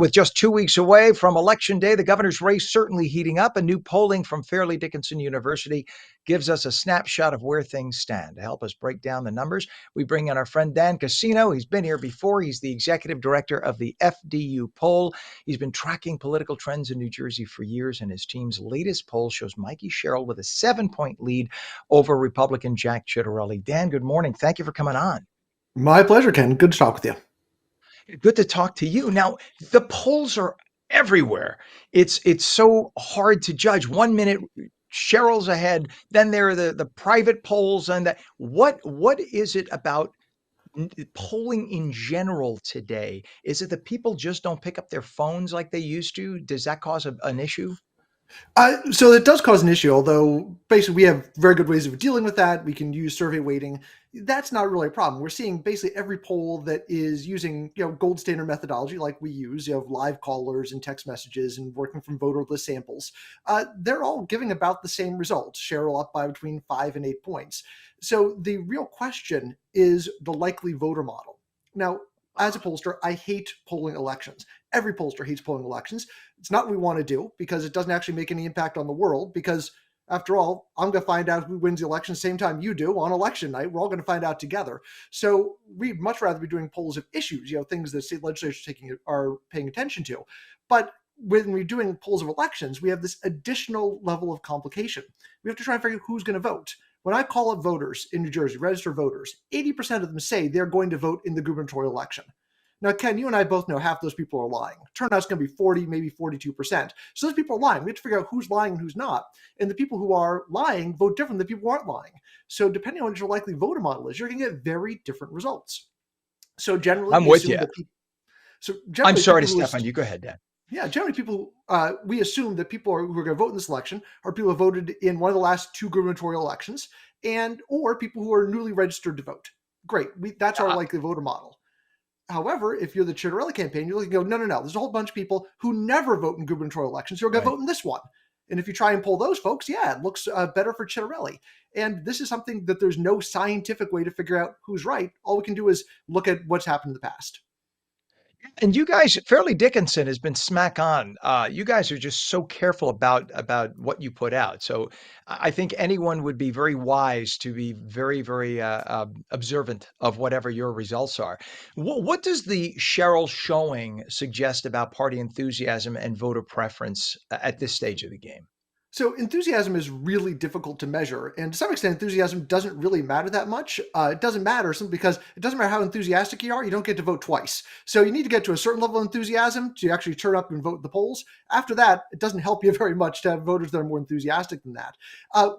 with just 2 weeks away from Election Day, the governor's race certainly heating up. A new polling from Fairleigh Dickinson University gives us a snapshot of where things stand. To help us break down the numbers, we bring in our friend Dan Cassino. He's been here before. He's the executive director of the FDU Poll. He's been tracking political trends in New Jersey for years, and his team's latest poll shows Mikie Sherrill with a 7-point lead over Republican Jack Ciattarelli. Dan, good morning. Thank you for coming on. My pleasure, Ken. Good to talk with you. Good to talk to you. Now, the polls are everywhere. It's so hard to judge. 1 minute, Cheryl's ahead. Then there are the private polls, and that. What is it about polling in general today? Is it that people just don't pick up their phones like they used to? Does that cause an issue? So it does cause an issue, although basically we have very good ways of dealing with that. We can use survey weighting. That's not really a problem. We're seeing basically every poll that is using, gold standard methodology like we use, live callers and text messages and working from voter list samples. They're all giving about the same results. Sherrill up by between 5 and 8 points. So the real question is the likely voter model. Now, as a pollster, I hate polling elections. Every pollster hates polling elections. It's not what we want to do because it doesn't actually make any impact on the world because, after all, I'm going to find out who wins the election the same time you do on election night. We're all going to find out together. So we'd much rather be doing polls of issues, things that state legislatures are paying attention to. But when we're doing polls of elections, we have this additional level of complication. We have to try and figure out who's going to vote. When I call up voters in New Jersey, registered voters, 80% of them say they're going to vote in the gubernatorial election. Now, Ken, you and I both know half those people are lying. Turnout's going to be 40, maybe 42%. So those people are lying. We have to figure out who's lying and who's not. And the people who are lying vote different than people who aren't lying. So depending on what your likely voter model is, you're going to get very different results. So generally, I'm with you. I'm sorry to step on you. Go ahead, Dan. Yeah, generally we assume that people who are going to vote in this election are people who voted in one of the last 2 gubernatorial elections or people who are newly registered to vote. Great. That's our likely voter model. However, if you're the Ciattarelli campaign, you're looking to go, no. There's a whole bunch of people who never vote in gubernatorial elections who are going to vote in this one. And if you try and poll those folks, it looks better for Ciattarelli. And this is something that there's no scientific way to figure out who's right. All we can do is look at what's happened in the past. And you guys, Fairleigh Dickinson has been smack on. You guys are just so careful about what you put out. So I think anyone would be very wise to be very, very observant of whatever your results are. What does the Sherrill showing suggest about party enthusiasm and voter preference at this stage of the game? So enthusiasm is really difficult to measure. And to some extent, enthusiasm doesn't really matter that much. It doesn't matter simply because it doesn't matter how enthusiastic you are, you don't get to vote twice. So you need to get to a certain level of enthusiasm to actually turn up and vote in the polls. After that, it doesn't help you very much to have voters that are more enthusiastic than that.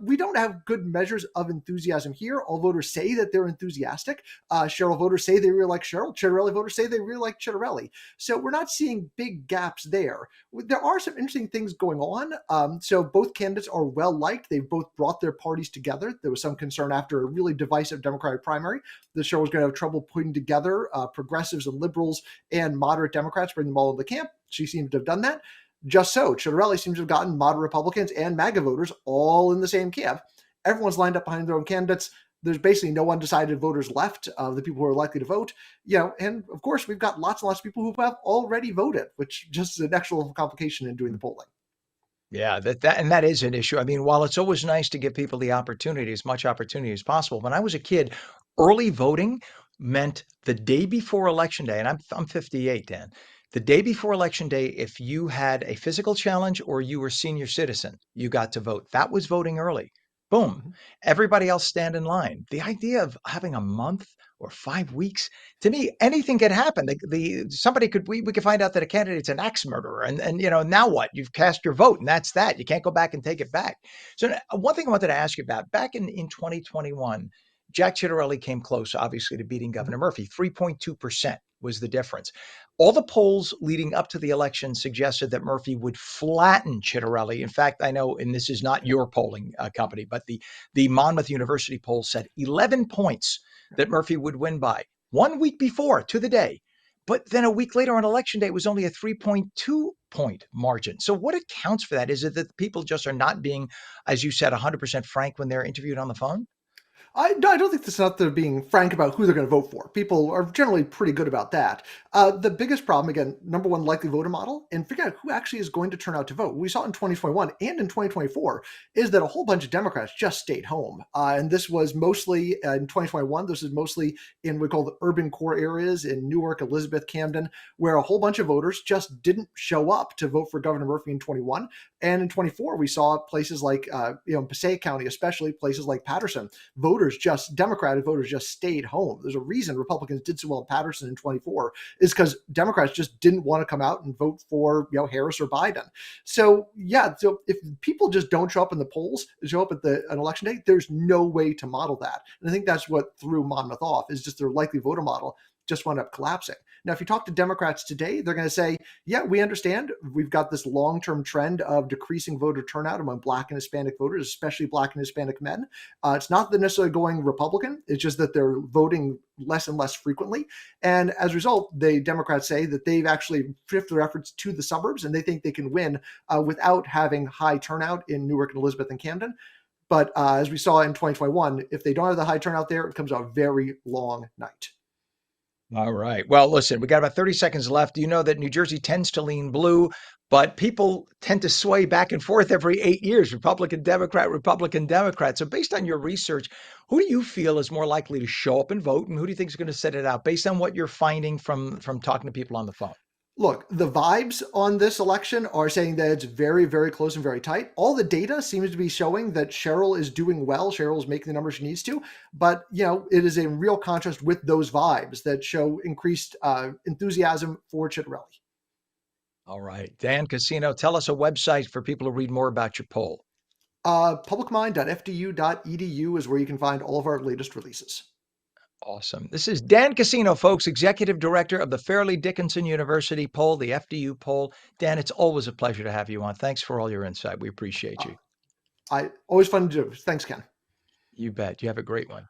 We don't have good measures of enthusiasm here. All voters say that they're enthusiastic. Sherrill voters say they really like Sherrill. Ciattarelli voters say they really like Ciattarelli. So we're not seeing big gaps there. There are some interesting things going on. So both candidates are well liked. They've both brought their parties together. There was some concern after a really divisive Democratic primary that Sherrill was going to have trouble putting together progressives and liberals and moderate Democrats, bring them all into the camp. She seems to have done that. Just so, Ciattarelli seems to have gotten moderate Republicans and MAGA voters all in the same camp. Everyone's lined up behind their own candidates. There's basically no undecided voters left, the people who are likely to vote. And of course, we've got lots and lots of people who have already voted, which just is an extra level of complication in doing the polling. Yeah, that is an issue. I mean, while it's always nice to give people the opportunity, as much opportunity as possible, when I was a kid, early voting meant the day before election day, and I'm 58, Dan. The day before election day, if you had a physical challenge or you were senior citizen, you got to vote. That was voting early. Boom. Everybody else stand in line. The idea of having a month or 5 weeks, to me, anything could happen. We could find out that a candidate's an axe murderer, and now what? You've cast your vote, and that's that. You can't go back and take it back. So one thing I wanted to ask you about, back in 2021, Jack Ciattarelli came close, obviously, to beating Governor Murphy. 3.2% was the difference. All the polls leading up to the election suggested that Murphy would flatten Ciattarelli. In fact, I know, and this is not your polling company, but the Monmouth University poll said 11 points that Murphy would win by 1 week before to the day. But then a week later on election day, it was only a 3.2 point margin. So what accounts for that? Is it that people just are not being, as you said, 100% frank when they're interviewed on the phone? No, I don't think it's not they're being frank about who they're going to vote for. People are generally pretty good about that. The biggest problem, again, number one, likely voter model, and figure out who actually is going to turn out to vote. We saw in 2021 and in 2024 is that a whole bunch of Democrats just stayed home. And this was mostly in 2021, this is mostly in what we call the urban core areas in Newark, Elizabeth, Camden, where a whole bunch of voters just didn't show up to vote for Governor Murphy in 21. And in 24, we saw places like, Passaic County, especially places like Patterson, Democratic voters just stayed home. There's a reason Republicans did so well in Patterson in 24 is because Democrats just didn't want to come out and vote for, Harris or Biden. So yeah, so if people just don't show up in the polls, show up at an election day, there's no way to model that. And I think that's what threw Monmouth off, is just their likely voter model just wound up collapsing. Now, if you talk to Democrats today, they're going to say, yeah, we understand. We've got this long-term trend of decreasing voter turnout among Black and Hispanic voters, especially Black and Hispanic men. It's not that necessarily going Republican. It's just that they're voting less and less frequently. And as a result, the Democrats say that they've actually shifted their efforts to the suburbs, and they think they can win without having high turnout in Newark and Elizabeth and Camden. But as we saw in 2021, if they don't have the high turnout there, it becomes a very long night. All right. Well, listen, we got about 30 seconds left. You know that New Jersey tends to lean blue, but people tend to sway back and forth every 8 years, Republican, Democrat, Republican, Democrat. So based on your research, who do you feel is more likely to show up and vote, and who do you think is going to set it out based on what you're finding from talking to people on the phone? Look, the vibes on this election are saying that it's very, very close and very tight. All the data seems to be showing that Sherrill is doing well. Sherrill is making the numbers she needs to. But, it is a real contrast with those vibes that show increased enthusiasm for Ciattarelli. All right. Dan Cassino, tell us a website for people to read more about your poll. Publicmind.fdu.edu is where you can find all of our latest releases. Awesome. This is Dan Cassino, folks, Executive Director of the Fairleigh Dickinson University poll, the FDU poll. Dan, it's always a pleasure to have you on. Thanks for all your insight. We appreciate you. I always fun to do. Thanks, Ken. You bet. You have a great one.